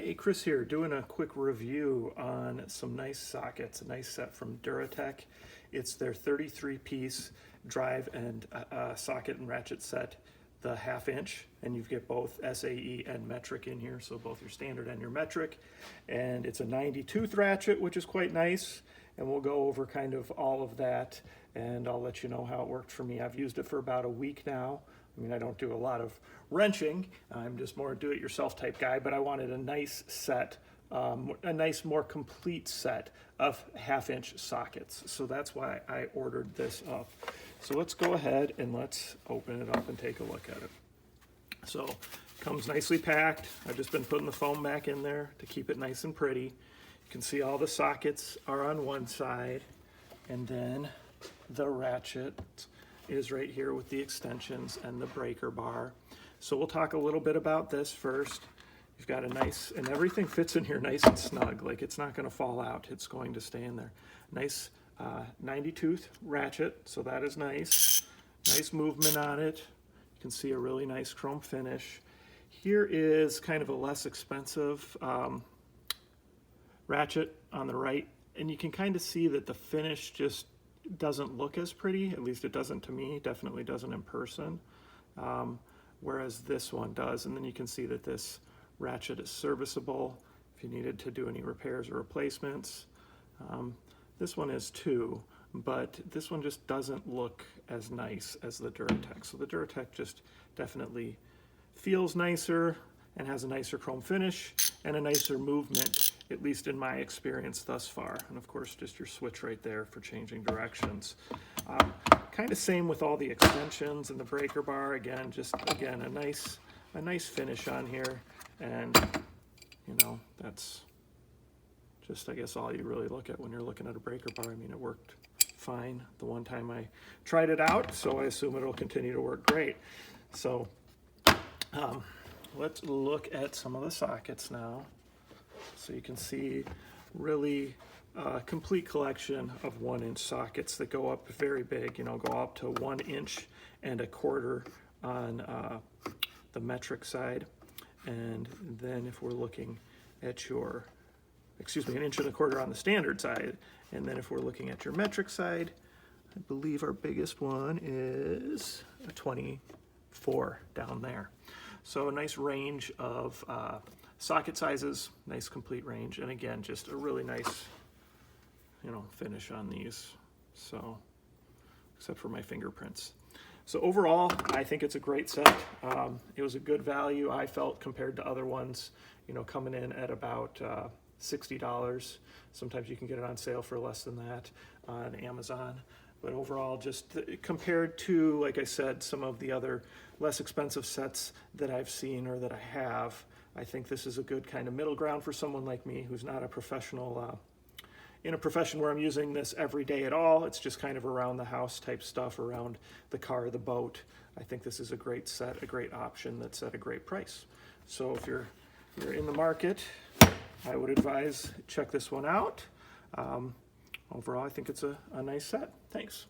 Hey, Chris here, doing a quick review on some nice sockets, a nice set from DURATECH. It's their 33-piece drive and socket and ratchet set, the 1/2 inch, and you get both SAE and metric in here, so both your standard and your metric. And it's a 90-tooth ratchet, which is quite nice, and we'll go over kind of all of that, and I'll let you know how it worked for me. I've used it for about a week now. I mean, I don't do a lot of wrenching. I'm just more a do-it-yourself type guy, but I wanted a nice set, a nice, more complete set of 1/2 inch sockets. So that's why I ordered this up. So let's go ahead and let's open it up and take a look at it. So it comes nicely packed. I've just been putting the foam back in there to keep it nice and pretty. You can see all the sockets are on one side, and then the ratchet is right here with the extensions and the breaker bar. So we'll talk a little bit about this first. You've got a nice, and everything fits in here nice and snug, like it's not gonna fall out, it's going to stay in there. Nice 90-tooth ratchet, so that is nice. Nice movement on it. You can see a really nice chrome finish. Here is kind of a less expensive ratchet on the right, and you can kind of see that the finish just doesn't look as pretty, at least it doesn't to me, definitely doesn't in person, whereas this one does. And then you can see that this ratchet is serviceable if you needed to do any repairs or replacements. This one is too, but this one just doesn't look as nice as the DURATECH. So the DURATECH just definitely feels nicer and has a nicer chrome finish and a nicer movement, at least in my experience thus far. And of course, just your switch right there for changing directions. Kind of same with all the extensions and the breaker bar. Again, just again, a nice finish on here. And you know, that's just, I guess, all you really look at when you're looking at a breaker bar. I mean, it worked fine the one time I tried it out, so I assume it'll continue to work great. So let's look at some of the sockets now. So you can see really complete collection of 1-inch sockets that go up very big, you know, go up to 1 inch and 1/4 on the metric side. And then if we're looking at your, 1 inch and 1/4 on the standard side. And then if we're looking at your metric side, I believe our biggest one is a 24 down there. So a nice range of socket sizes, nice complete range, and again, just a really nice, you know, finish on these. So, except for my fingerprints. So overall, I think it's a great set. It was a good value, I felt, compared to other ones, you know, coming in at about $60. Sometimes you can get it on sale for less than that on Amazon. But overall, just compared to, like I said, some of the other less expensive sets that I've seen or that I have, I think this is a good kind of middle ground for someone like me who's not a professional, in a profession where I'm using this every day at all. It's just kind of around the house type stuff, around the car or the boat. I think this is a great set, a great option that's at a great price. So if you're in the market, I would advise check this one out. Overall, I think it's a nice set. Thanks.